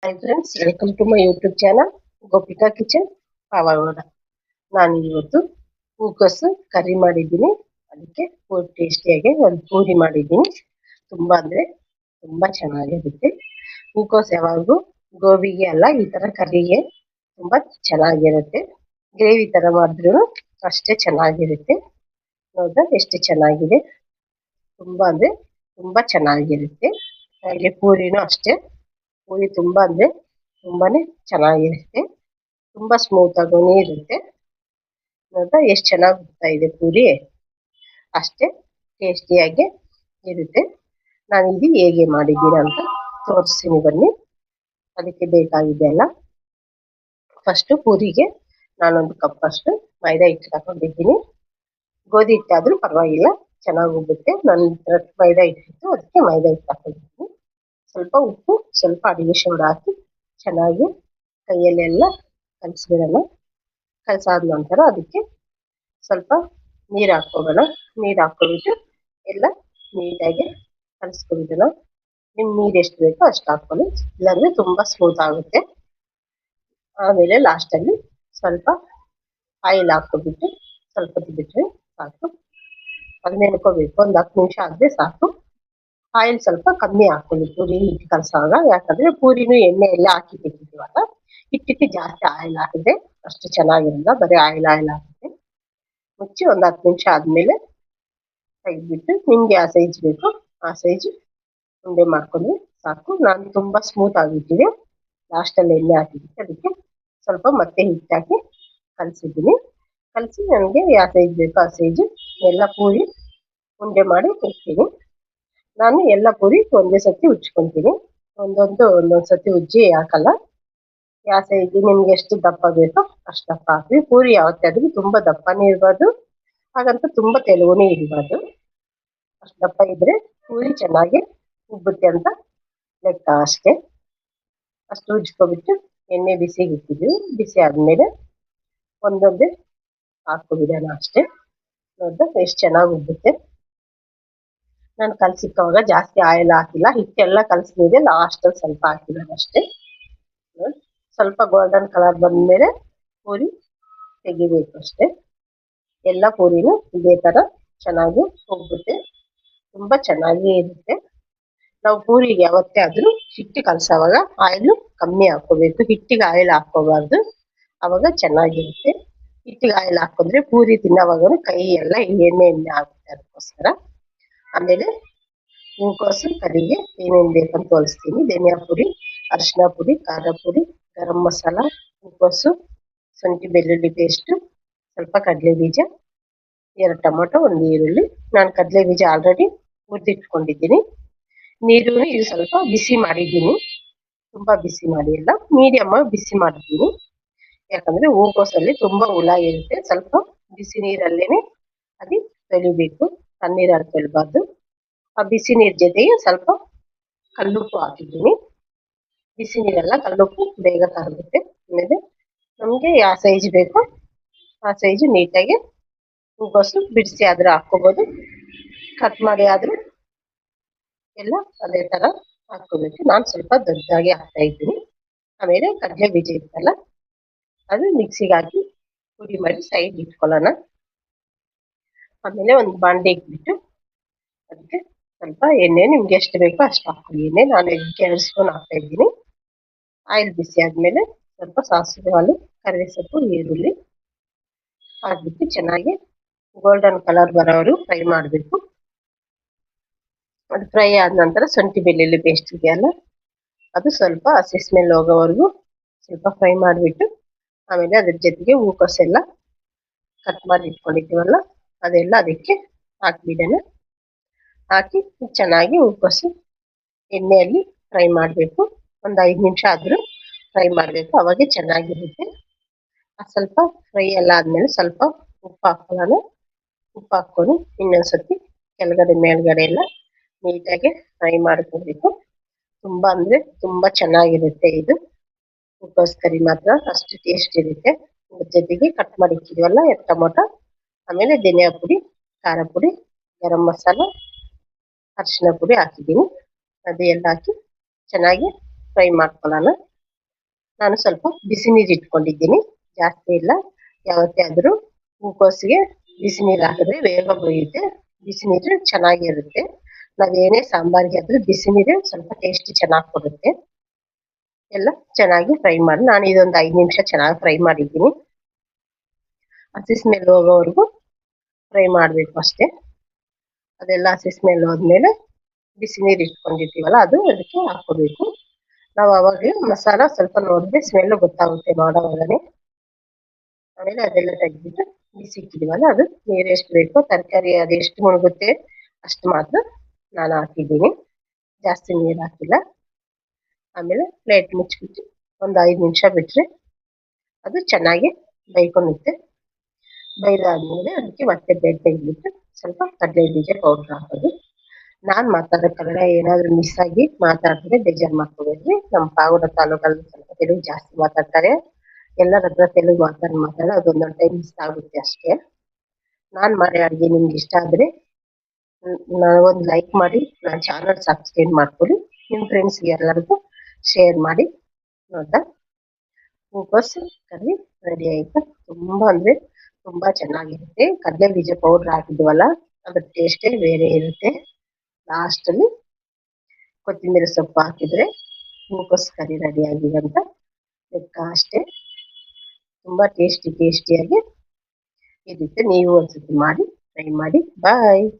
Hi friends, welcome to my YouTube channel Gopika kitchen Pavagada. ನಾನು ಇವತ್ತು ಹೂಕೋಸು ಕರಿ ಮಾಡಿದ್ದೀನಿ. ಅದಕ್ಕೆ ಟೇಸ್ಟಿಯಾಗಿ ಒಂದು ಪೂರಿ ಮಾಡಿದ್ದೀನಿ. ತುಂಬ ಅಂದರೆ ತುಂಬ ಚೆನ್ನಾಗಿರುತ್ತೆ. ಹೂಕೋಸು ಯಾವಾಗೂ ಗೋಬಿಗೆ ಅಲ್ಲ, ಈ ಥರ ಕರಿಗೆ ತುಂಬ ಚೆನ್ನಾಗಿರುತ್ತೆ. ಗ್ರೇವಿ ಥರ ಮಾಡಿದ್ರೂ ಅಷ್ಟೇ ಚೆನ್ನಾಗಿರುತ್ತೆ. ನೋಡ್ದ ಎಷ್ಟು ಚೆನ್ನಾಗಿದೆ, ತುಂಬ ಅಂದರೆ ತುಂಬ ಚೆನ್ನಾಗಿರುತ್ತೆ. ಹಾಗೆ ಪೂರಿನೂ ಅಷ್ಟೇ, ಪೂರಿ ತುಂಬ ಅಂದರೆ ತುಂಬಾನೇ ಚೆನ್ನಾಗಿರುತ್ತೆ. ತುಂಬ ಸ್ಮೂತ್ ಆಗೂ ಇರುತ್ತೆ. ನೋಡ್ತಾ ಎಷ್ಟು ಚೆನ್ನಾಗಿ ಬರ್ತಾ ಇದೆ ಪೂರಿ, ಅಷ್ಟೇ ಟೇಸ್ಟಿಯಾಗಿ ಇರುತ್ತೆ. ನಾನು ಇದು ಹೇಗೆ ಮಾಡಿದ್ದೀನಿ ಅಂತ ತೋರಿಸ್ತೀನಿ ಬನ್ನಿ. ಅದಕ್ಕೆ ಬೇಕಾಗಿದೆ ಅಲ್ಲ, ಫಸ್ಟು ಪೂರಿಗೆ ನಾನೊಂದು ಕಪ್ಪಷ್ಟು ಮೈದಾ ಹಿಟ್ಟು ತಗೊಂಡಿದ್ದೀನಿ. ಗೋಧಿ ಹಿಟ್ಟಾದರೂ ಪರವಾಗಿಲ್ಲ, ಚೆನ್ನಾಗಿ ಹೋಗುತ್ತೆ. ನನ್ನ ಮೈದಾ ಹಿಟ್ಟಿತ್ತು, ಅದಕ್ಕೆ ಮೈದಾ ಹಿಟ್ಟು ತಗೊಂಡಿದ್ದೀನಿ. ಸ್ವಲ್ಪ ಉಪ್ಪು, ಸ್ವಲ್ಪ ಅಡಿಗೆ ಸೋಡಾ ಹಾಕಿ ಚೆನ್ನಾಗಿ ಕೈಯಲ್ಲೆಲ್ಲ ಕಲಿಸ್ಬಿಡೋಣ. ಕಲಸಾದ ನಂತರ ಅದಕ್ಕೆ ಸ್ವಲ್ಪ ನೀರು ಹಾಕ್ಕೊಬೋಣ. ನೀರು ಹಾಕ್ಕೊಬಿಟ್ಟು ಎಲ್ಲ ನೀಟಾಗಿ ಕಲಿಸ್ಕೊಬಿಡೋಣ. ನಿಮ್ಗೆ ನೀರು ಎಷ್ಟು ಬೇಕೋ ಅಷ್ಟು ಹಾಕ್ಕೊಳ್ಳಿ, ಇಲ್ಲಾಂದರೆ ತುಂಬ ಸ್ಮೂತ್ ಆಗುತ್ತೆ. ಆಮೇಲೆ ಲಾಸ್ಟಲ್ಲಿ ಸ್ವಲ್ಪ ಆಯಿಲ್ ಹಾಕ್ಕೊಬಿಟ್ಟು ಸ್ವಲ್ಪ ಬಿಟ್ಟರೆ ಸಾಕು. ಅದು ನೆನ್ಕೋಬೇಕು, ಒಂದು 10 ನಿಮಿಷ ಆದರೆ ಸಾಕು. ಆಯಿಲ್ ಸ್ವಲ್ಪ ಕಮ್ಮಿ ಹಾಕೊಳ್ಳಿ ಪೂರಿ ಹಿಟ್ಟು ಕಲಸುವಾಗ, ಯಾಕಂದ್ರೆ ಪೂರಿನೂ ಎಣ್ಣೆ ಎಲ್ಲ ಹಾಕಿಟ್ಟಿದ್ದೀವಲ್ಲ, ಹಿಟ್ಟಿಗೆ ಜಾಸ್ತಿ ಆಯಿಲ್ ಹಾಕಿದ್ರೆ ಅಷ್ಟು ಚೆನ್ನಾಗಿರಲ್ಲ, ಬರೀ ಆಯಿಲ್ ಆಗುತ್ತೆ. ಮುಚ್ಚಿ ಒಂದು 10 ನಿಮಿಷ ಆದಮೇಲೆ ತೆಗೆದ್ಬಿಟ್ಟು ನಿಮ್ಗೆ ಯಾವ ಸೈಜ್ ಬೇಕು ಆ ಸೈಜ್ ಉಂಡೆ ಮಾಡ್ಕೊಂಡ್ರೆ ಸಾಕು. ನಾನು ತುಂಬ ಸ್ಮೂತ್ ಆಗಿಟ್ಟಿದೆ, ಲಾಸ್ಟಲ್ಲಿ ಎಣ್ಣೆ ಹಾಕಿದ್ದೀನಿ, ಅದಕ್ಕೆ ಸ್ವಲ್ಪ ಮತ್ತೆ ಹಿಟ್ಟಾಕಿ ಕಲಸಿದ್ದೀನಿ. ಕಲಸಿ ನನಗೆ ಯಾವ ಸೈಜ್ ಬೇಕೋ ಆ ಸೈಜು ಎಲ್ಲ ಪೂರಿ ಉಂಡೆ ಮಾಡಿ ಇಡ್ತೀನಿ. ನಾನು ಎಲ್ಲ ಪೂರಿ ಒಂದೇ ಸತಿ ಉಜ್ಕೊತೀನಿ, ಒಂದೊಂದು ಸತಿ ಉಜ್ಜಿ ಹಾಕಲ್ಲ. ಯಾವ ಸೈಜ್ ನಿಮ್ಗೆ ಎಷ್ಟು ದಪ್ಪ ಬೇಕೋ ಅಷ್ಟು ದಪ್ಪ ಹಾಕಿ. ಪೂರಿ ಯಾವತ್ತಾದ್ರೂ ತುಂಬ ದಪ್ಪನೇ ಇರಬಾರ್ದು, ಹಾಗಂತ ತುಂಬ ತೆಳುವನೇ ಇರಬಾರ್ದು. ಅಷ್ಟು ದಪ್ಪ ಇದ್ರೆ ಪೂರಿ ಚೆನ್ನಾಗಿ ಉಬ್ಬುತ್ತೆ ಅಂತ ಲೆಕ್ಕ ಅಷ್ಟೇ. ಅಷ್ಟು ಉಜ್ಕೊಬಿಟ್ಟು ಎಣ್ಣೆ ಬಿಸಿಗೆ ಇಟ್ಟಿದ್ವಿ. ಬಿಸಿ ಆದಮೇಲೆ ಒಂದೊಂದೇ ಹಾಕ್ಕೊಬಿಡೋಣ ಅಷ್ಟೇ. ನೋಡ್ದೆ ಎಷ್ಟು ಚೆನ್ನಾಗಿ ಉಬ್ಬುತ್ತೆ. ನಾನು ಕಲಸಿಕ್ಕವಾಗ ಜಾಸ್ತಿ ಆಯಿಲ್ ಹಾಕಿಲ್ಲ, ಹಿಟ್ಟೆಲ್ಲ ಕಲಸಿದೆ, ಲಾಸ್ಟಲ್ಲಿ ಸ್ವಲ್ಪ ಹಾಕಿರೋದು ಅಷ್ಟೇ. ಸ್ವಲ್ಪ ಗೋಲ್ಡನ್ ಕಲರ್ ಬಂದಮೇಲೆ ಪೂರಿ ತೆಗಿಬೇಕು ಅಷ್ಟೇ. ಎಲ್ಲ ಪೂರಿನೂ ಇದೇ ಥರ ಚೆನ್ನಾಗಿ ಉಬ್ಬುತ್ತೆ, ತುಂಬ ಚೆನ್ನಾಗಿ ಇರುತ್ತೆ. ನಾವು ಪೂರಿಗೆ ಯಾವತ್ತೇ ಆದರೂ ಹಿಟ್ಟು ಕಲಸೋವಾಗ ಆಯಿಲು ಕಮ್ಮಿ ಹಾಕ್ಕೋಬೇಕು, ಹಿಟ್ಟಿಗೆ ಆಯಿಲ್ ಹಾಕ್ಕೋಬಾರ್ದು, ಆವಾಗ ಚೆನ್ನಾಗಿರುತ್ತೆ. ಹಿಟ್ಟಿಗೆ ಆಯಿಲ್ ಹಾಕಿದ್ರೆ ಪೂರಿ ತಿನ್ನೋವಾಗ ಕೈ ಎಲ್ಲ ಎಣ್ಣೆ ಆಗುತ್ತೆ, ಅದಕ್ಕೋಸ್ಕರ. ಆಮೇಲೆ ಹೂಕೋಸು ಕರಿಗೆ ಏನೇನು ಬೇಕಂತ ತೋರಿಸ್ತೀನಿ. ಧನಿಯಾ ಪುಡಿ, ಅರಿಶಿನ ಪುಡಿ, ಖಾರ ಪುಡಿ, ಗರಂ ಮಸಾಲ, ಹೂಕೋಸು, ಶುಂಠಿ ಬೆಳ್ಳುಳ್ಳಿ ಪೇಸ್ಟು, ಸ್ವಲ್ಪ ಕಡಲೆ ಬೀಜ, 2 ಟೊಮೊಟೊ, 1 ಈರುಳ್ಳಿ. ನಾನು ಕಡಲೆ ಬೀಜ ಆಲ್ರೆಡಿ ಹುರಿದಿಟ್ಕೊಂಡಿದ್ದೀನಿ. ನೀರು ಇದು ಸ್ವಲ್ಪ ಬಿಸಿ ಮಾಡಿದ್ದೀನಿ, ತುಂಬ ಬಿಸಿ ಮಾಡಿಲ್ಲ, ಮೀಡಿಯಮ್ ಬಿಸಿ ಮಾಡಿದ್ದೀನಿ. ಯಾಕಂದರೆ ಹೂಕೋಸಲ್ಲಿ ತುಂಬ ಹುಳ ಇರುತ್ತೆ, ಸ್ವಲ್ಪ ಬಿಸಿ ನೀರಲ್ಲೇ ಅದು ತೊಳಿಬೇಕು, ತಣ್ಣೀರಲ್ಲಿ ತೊಳಿಬಾರ್ದು. ಆ ಬಿಸಿ ನೀರು ಜೊತೆಗೆ ಸ್ವಲ್ಪ ಕಲ್ಲುಪ್ಪು ಹಾಕಿದ್ದೀನಿ. ಬಿಸಿ ನೀರೆಲ್ಲ ಕಲ್ಲುಪ್ಪು ಬೇಗ ಕರಗುತ್ತೆ. ಆಮೇಲೆ ನಮಗೆ ಯಾವ ಸೈಜ್ ಬೇಕೋ ಆ ಸೈಜು ನೀಟಾಗಿ ಹೂಕೋಸು ಬಿಡಿಸಿ ಆದರೂ ಹಾಕ್ಕೋಬೋದು, ಕಟ್ ಮಾಡಿ ಆದರೂ ಎಲ್ಲ ಅದೇ ಥರ ಹಾಕ್ಕೋಬೇಕು. ನಾನು ಸ್ವಲ್ಪ ದೊಡ್ಡದಾಗಿ ಹಾಕ್ತಾ ಇದ್ದೀನಿ. ಆಮೇಲೆ ಕಡಲೆ ಬೀಜ ಇತ್ತಲ್ಲ, ಅದು ಮಿಕ್ಸಿಗೆ ಹಾಕಿ ಪುಡಿ ಮಾಡಿ ಸೈಡ್ ಇಟ್ಕೊಳ್ಳೋಣ. ಆಮೇಲೆ ಒಂದು ಬಾಂಡೆ ಇಟ್ಬಿಟ್ಟು ಅದಕ್ಕೆ ಸ್ವಲ್ಪ ಎಣ್ಣೆ ನಿಮ್ಗೆ ಎಷ್ಟು ಬೇಕೋ ಅಷ್ಟು ಹಾಕ್ಕೊಳ್ಳಿ. ಎಣ್ಣೆ ನಾನು 2 ಸ್ಪೂನ್ ಹಾಕ್ತಾ ಇದ್ದೀನಿ. ಆಯಿಲ್ ಬಿಸಿ ಆದಮೇಲೆ ಸ್ವಲ್ಪ ಸಾಸಿವೆ ಕಾಳು, ಕರಿಬೇವು ಸೊಪ್ಪು, ಈರುಳ್ಳಿ ಹಾಕ್ಬಿಟ್ಟು ಚೆನ್ನಾಗಿ ಗೋಲ್ಡನ್ ಕಲರ್ ಬರೋವರು ಫ್ರೈ ಮಾಡಬೇಕು. ಅದು ಫ್ರೈ ಆದ ನಂತರ ಶುಂಠಿ ಬೆಳ್ಳುಳ್ಳಿ ಪೇಸ್ಟ್ ಇದೆಯಲ್ಲ, ಅದು ಸ್ವಲ್ಪ ಹಸಿ ಸ್ಮೆಲ್ ಹೋಗೋವರೆಗೂ ಸ್ವಲ್ಪ ಫ್ರೈ ಮಾಡಿಬಿಟ್ಟು ಆಮೇಲೆ ಅದ್ರ ಜೊತೆಗೆ ಹೂಕೋಸೆಲ್ಲ ಕಟ್ ಮಾಡಿ ಇಟ್ಕೊಂಡಿದ್ದೀವಲ್ಲ ಅದೆಲ್ಲ ಅದಕ್ಕೆ ಹಾಕ್ಬಿಡೋಣ. ಹಾಕಿ ಚೆನ್ನಾಗಿ ಹೂಕೋಸು ಎಣ್ಣೆಯಲ್ಲಿ ಫ್ರೈ ಮಾಡಬೇಕು. ಒಂದು 5 ನಿಮಿಷ ಆದರೂ ಫ್ರೈ ಮಾಡಬೇಕು, ಅವಾಗೆ ಚೆನ್ನಾಗಿರುತ್ತೆ. ಸ್ವಲ್ಪ ಫ್ರೈ ಎಲ್ಲ ಆದಮೇಲೆ ಸ್ವಲ್ಪ ಉಪ್ಪು ಹಾಕ್ಕೊಳ್ಳೋಣ. ಉಪ್ಪು ಹಾಕ್ಕೊಂಡು ಇನ್ನೊಂದ್ಸತಿ ಕೆಳಗಡೆ ಮೇಲ್ಗಡೆ ಎಲ್ಲ ನೀಟಾಗಿ ಫ್ರೈ ಮಾಡ್ಕೋಬೇಕು. ತುಂಬ ಅಂದರೆ ತುಂಬ ಚೆನ್ನಾಗಿರುತ್ತೆ ಇದು ಹೂಕೋಸು ಕರಿ, ಮಾತ್ರ ಅಷ್ಟು ಟೇಸ್ಟ್ ಇರುತ್ತೆ. ಅದ್ರ ಜೊತೆಗೆ ಕಟ್ ಮಾಡಿ ಇಟ್ಟಿದ್ವಲ್ಲ 2 ಟೊಮೊಟೊ, ಆಮೇಲೆ ಧನಿಯಾ ಪುಡಿ, ಖಾರ ಪುಡಿ, ಗರಂ ಮಸಾಲ, ಅರಿಶಿನ ಪುಡಿ ಹಾಕಿದ್ದೀನಿ. ಅದು ಎಲ್ಲ ಹಾಕಿ ಚೆನ್ನಾಗಿ ಫ್ರೈ ಮಾಡ್ಕೊಳ್ಳೋಣ. ನಾನು ಸ್ವಲ್ಪ ಬಿಸಿ ನೀರು ಇಟ್ಕೊಂಡಿದ್ದೀನಿ, ಜಾಸ್ತಿ ಇಲ್ಲ. ಯಾವತ್ತೇ ಆದರೂ ಹೂಕೋಸಿಗೆ ಬಿಸಿ ನೀರು ಹಾಕಿದ್ರೆ ಬೇಗ ಬೇಯುತ್ತೆ, ಬಿಸಿ ನೀರು ಚೆನ್ನಾಗಿರುತ್ತೆ. ನಾವೇನೇ ಸಾಂಬಾರಿಗೆ ಆದ್ರೂ ಬಿಸಿ ನೀರು ಸ್ವಲ್ಪ ಟೇಸ್ಟ್ ಚೆನ್ನಾಗಿ ಕೊಡುತ್ತೆ. ಎಲ್ಲ ಚೆನ್ನಾಗಿ ಫ್ರೈ ಮಾಡಿ, ನಾನು ಇದೊಂದು 5 ನಿಮಿಷ ಚೆನ್ನಾಗಿ ಫ್ರೈ ಮಾಡಿದ್ದೀನಿ. ಹಸಿ ಸ್ಮೆಲ್ ಹೋಗೋವರೆಗೂ ಫ್ರೈ ಮಾಡಬೇಕು ಅಷ್ಟೇ. ಅದೆಲ್ಲ ಹಸಿ ಸ್ಮೆಲ್ ಹೋದ್ಮೇಲೆ ಬಿಸಿ ನೀರು ಇಟ್ಕೊಂಡಿರ್ತೀವಲ್ಲ ಅದು ಅದಕ್ಕೆ ಹಾಕೋಬೇಕು. ನಾವು ಅವಾಗಲೇ ಮಸಾಲ ಸ್ವಲ್ಪ ನೋಡಿದ್ರೆ ಸ್ಮೆಲ್ ಗೊತ್ತಾಗುತ್ತೆ ಮಾಡೋವಾಗನೇ. ಆಮೇಲೆ ಅದೆಲ್ಲ ತೆಗೆದ್ಬಿಟ್ಟು ಬಿಸಿ ಇಟ್ಟಿದ್ದೀವಲ್ಲ ಅದು ನೀರು ಎಷ್ಟು ಬೇಕೋ, ತರಕಾರಿ ಅದು ಎಷ್ಟು ಮುಳುಗುತ್ತೆ ಅಷ್ಟು ಮಾತ್ರ ನಾನು ಹಾಕಿದ್ದೀನಿ, ಜಾಸ್ತಿ ನೀರು ಹಾಕಿಲ್ಲ. ಆಮೇಲೆ ಪ್ಲೇಟ್ ಮುಚ್ಚಿಬಿಟ್ಟು ಒಂದು 5 ನಿಮಿಷ ಬಿಟ್ಟರೆ ಅದು ಚೆನ್ನಾಗಿ ಬೈಕೊಳ್ಳುತ್ತೆ. ಬೈದಾದ್ಮೇಲೆ ಅದಕ್ಕೆ ಮತ್ತೆ ಪ್ಲೇಟ್ ತೆಗೆದ್ಬಿಟ್ಟು ಸ್ವಲ್ಪ ಕಡಲೆ ಬೀಜ ಪೌಡ್ರ್ ಹಾಕೋದು. ನಾನು ಮಾತಾಡೋ ಕನ್ನಡ ಏನಾದರೂ ಮಿಸ್ ಆಗಿ ಮಾತಾಡಿದ್ರೆ ಬೇಜಾರು ಮಾಡ್ಕೋಬೇಡ್ರಿ. ನಮ್ಮ ಪಾವಗಡ ತಾಲೂಕಲ್ಲಿ ಸ್ವಲ್ಪ ತೆಲುಗು ಜಾಸ್ತಿ ಮಾತಾಡ್ತಾರೆ, ಎಲ್ಲರ ಹತ್ರ ತೆಲುಗು ಮಾತಾಡೋ ಅದೊಂದೊಂದು ಟೈಮ್ ಮಿಸ್ ಆಗುತ್ತೆ ಅಷ್ಟೇ. ನಾನು ಮಾಡೋ ಅಡುಗೆ ನಿಮ್ಗೆ ಇಷ್ಟ ಆದರೆ ಒಂದು ಲೈಕ್ ಮಾಡಿ, ನನ್ನ ಚಾನಲ್ ಸಬ್ಸ್ಕ್ರೈಬ್ ಮಾಡ್ಕೊಳ್ಳಿ, ನಿಮ್ಮ ಫ್ರೆಂಡ್ಸ್ಗೆ ಎಲ್ಲರಿಗೂ ಶೇರ್ ಮಾಡಿ. ನೋಡ್ತಾ ಹೂಕೋಸು ಕರ್ರಿ ರೆಡಿ ಆಯಿತು. ತುಂಬ ಅಂದರೆ ತುಂಬ ಚೆನ್ನಾಗಿರುತ್ತೆ. ಕಡಲೆ ಬೀಜ ಪೌಡ್ರ್ ಹಾಕಿದ್ವಲ್ಲ ಅದ್ರ ಟೇಸ್ಟೇ ಬೇರೆ ಇರುತ್ತೆ. ಲಾಸ್ಟಲ್ಲಿ ಕೊತ್ತಂಬರಿ ಸೊಪ್ಪು ಹಾಕಿದರೆ ಹೂಕೋಸು ಕರ್ರಿ ರೆಡಿ ಆಗಿದೆ ಅಂತ ಲೆಕ್ಕ ಅಷ್ಟೇ. ತುಂಬ ಟೇಸ್ಟಿಯಾಗಿ ಇರುತ್ತೆ. ನೀವು ಒಂದ್ಸತಿ ಮಾಡಿ ಟ್ರೈ ಮಾಡಿ. ಬಾಯ್.